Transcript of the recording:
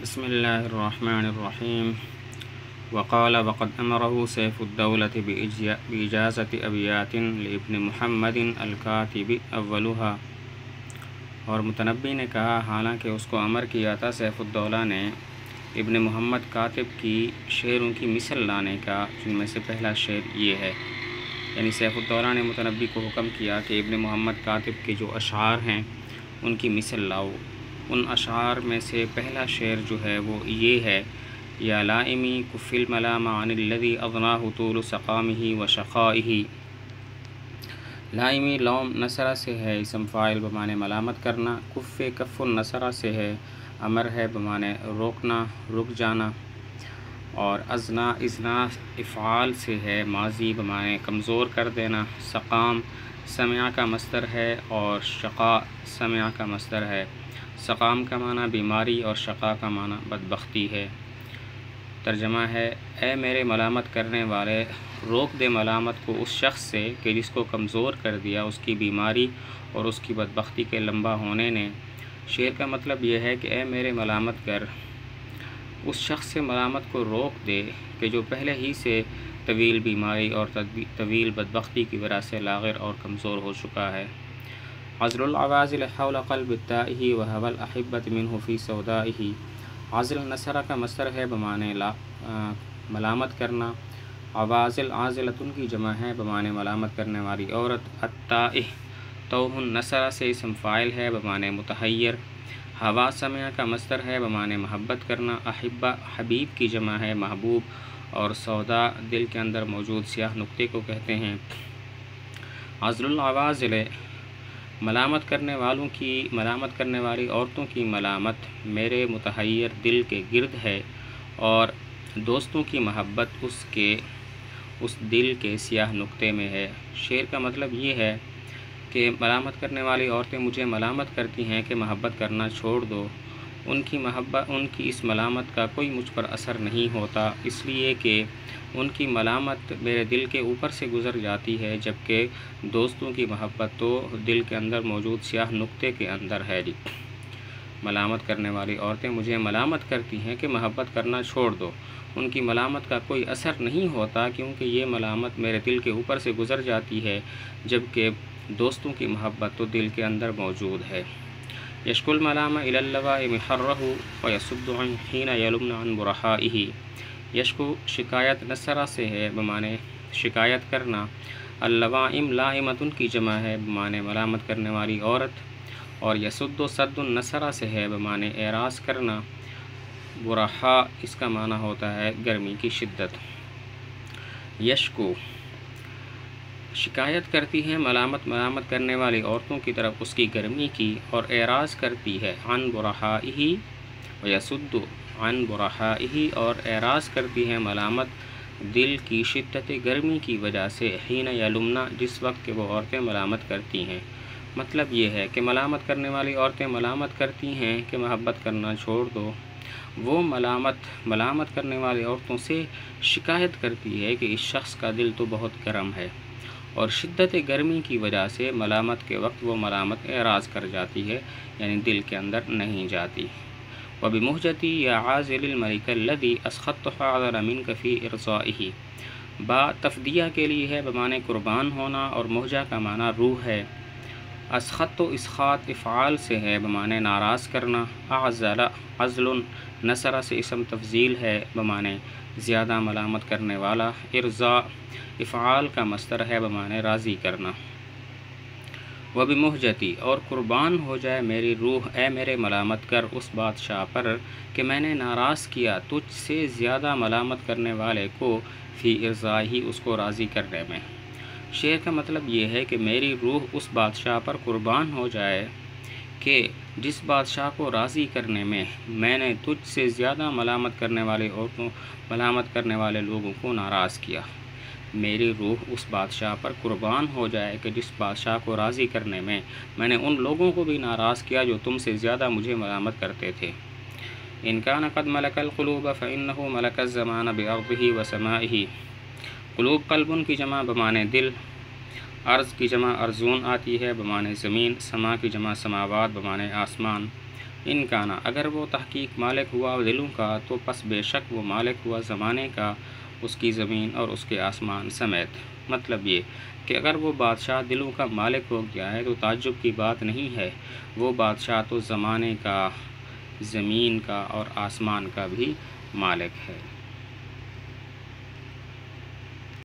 بسم اللہ الرحمن الرحیم وقال وقد امره سیف الدولة بإجازة ابیات لابن محمد الکاتب اولها، اور متنبی نے کہا حالانکہ اس کو امر کیا تھا سیف الدولہ نے ابن محمد کاتب کی شعروں کی مثل لانے کا، جن میں سے پہلا شعر یہ ہے، یعنی سیف الدولہ نے متنبی کو حکم کیا کہ ابن محمد کاتب کے جو اشعار ہیں ان کی مثل لاؤ۔ ان اشعار میں سے پہلا شعر جو ہے وہ یہ ہے، یا لائمی کف الملام عن الذی اضناہ طول سقامہ و شقائہ۔ لائمی لوم نصرہ سے ہے، اسم فاعل بمعنی ملامت کرنا، کف النصرہ سے ہے، امر ہے بمعنی روکنا، رک جانا، اور ازنا افعال سے ہے، ماضی بمعنی کمزور کر دینا، سقام سمع کا مصدر ہے اور شقا سمع کا مصدر ہے۔ سقام کا معنی بیماری اور شقا کا معنی بدبختی ہے۔ ترجمہ ہے، اے میرے ملامت کرنے والے، روک دے ملامت کو اس شخص سے کہ جس کو کمزور کر دیا اس کی بیماری اور اس کی بدبختی کے لمبا ہونے نے۔ شعر کا مطلب یہ ہے کہ اے میرے ملامت کر، اس شخص سے ملامت کو روک دے کہ جو پہلے ہی سے طویل بیماری اور طویل بدبختی کی وجہ سے لاغر اور کمزور ہو چکا ہے۔ عزل العوازل حول قلب التائہ وهوى الأحبة منه في سودائہ۔ عزل نصرہ کا مصدر ہے بمعنی ملامت کرنا، عوازل عازلتن کی جمع ہے بمعنی ملامت کرنے والی عورت، التائہ توہ نصرہ سے اسم فاعل ہے بمعنی متحیر، ہوا سمع کا مصدر ہے بمعنی محبت کرنا، احبہ حبیب کی جمع ہے محبوب، اور سودا دل کے اندر موجود سیاہ نقطے کو کہتے ہیں۔ عزل العوازل ملامت کرنے والی عورتوں کی ملامت میرے متحیر دل کے گرد ہے، اور دوستوں کی محبت اس دل کے سیاہ نقطے میں ہے۔ شعر کا مطلب یہ ہے کہ ملامت کرنے والی عورتیں مجھے ملامت کرتی ہیں کہ محبت کرنا چھوڑ دو، ان کی اس ملامت کا کوئی مجھ پر اثر نہیں ہوتا، اس لیے کہ ان کی ملامت میرے دل کے اوپر سے گزر جاتی ہے، جبکہ دوستوں کی محبت تو دل کے اندر موجود سیاہ نقطے کے اندر ہے۔ ملامت کرنے والی عورتیں مجھے ملامت کرتی ہیں کہ محبت کرنا چھوڑ دو، ان کی ملامت کا کوئی اثر نہیں ہوتا کیونکہ یہ ملامت میرے دل کے اوپر سے گزر جاتی ہے، جبکہ دوستوں کی محبت تو دل کے اندر موجود ہے۔ یشکو الملام الی اللواء محرہ ویصد حین یلمن عن برحائہ۔ یشکو شکایت نصرہ سے ہے بمعنی شکایت کرنا، اللوائم لائمتن کی جمع ہے بمعنی ملامت کرنے والی عورت، اور یصد صد نصرہ سے ہے بمعنی اعراض کرنا، برحا اس کا معنی ہوتا ہے گرمی کی شدت۔ یشکو شکایت کرتی ہے ملامت کرنے والی عورتوں کی طرف اس کی گرمی کی، اور اعراض کرتی ہے عن برحائہ ویصد عن برحائہ، اور اعراض کرتی ہے ملامت دل کی شدت گرمی کی وجہ سے، حین یلمنا جس وقت کہ وہ عورتیں ملامت کرتی ہیں۔ مطلب یہ ہے کہ ملامت کرنے والی عورتیں ملامت کرتی ہیں کہ محبت کرنا چھوڑ دو، وہ ملامت کرنے والی عورتوں سے شکایت کرتی ہے کہ اس شخص کا دل تو بہت گرم ہے، اور شدت گرمی کی وجہ سے ملامت کے وقت وہ ملامت اعراض کر جاتی ہے، یعنی دل کے اندر نہیں جاتی۔ وَبِمُہْجَتِي يَا عَازِلِ الْمَلِكَ الَّذِي أَسْخَطْتُ حَاضَرَ مِنْكَ فِي إِرْضَائِهِ۔ با تفدیہ کے لیے ہے بمعنی قربان ہونا، اور مہجہ کا معنی روح ہے۔ اسخط و اسخاط افعال سے ہے بمعنی ناراض کرنا، اعزل عزل نصرہ سے اسم تفضیل ہے بمعنی زیادہ ملامت کرنے والا، ارضاء افعال کا مصدر ہے بمعنی راضی کرنا۔ وَبِمُہْجَتِی اور قربان ہو جائے میری روح اے میرے ملامت کر اس بادشاہ پر کہ میں نے ناراض کیا تجھ سے زیادہ ملامت کرنے والے کو، فی ارضائہ اس کو راضی کرنے میں۔ شعر کا مطلب یہ ہے کہ میری روح اس بادشاہ پر قربان ہو جائے کہ جس بادشاہ کو راضی کرنے میں میں نے تجھ سے زیادہ ملامت کرنے والے لوگوں کو ناراض کیا۔ میری روح اس بادشاہ پر قربان ہو جائے کہ جس بادشاہ کو راضی کرنے میں میں نے ان لوگوں کو بھی ناراض کیا جو تم سے زیادہ مجھے ملامت کرتے تھے۔ ان کان قد ملک القلوب فإنہ ملک الزمان بأرضہ وسمائہ۔ قلوب قلبن کی جمع بمعنی دل، ارض کی جمع ارضون آتی ہے بمعنی زمین، سما کی جمع سماوات بمعنی آسمان۔ ان کانا اگر وہ تحقیق مالک ہوا دلوں کا تو پس بے شک وہ مالک ہوا زمانے کا، اس کی زمین اور اس کے آسمان سمیت۔ مطلب یہ کہ اگر وہ بادشاہ دلوں کا مالک ہو گیا ہے تو تعجب کی بات نہیں ہے، وہ بادشاہ تو زمانے کا، زمین کا اور آسمان کا بھی مالک ہے۔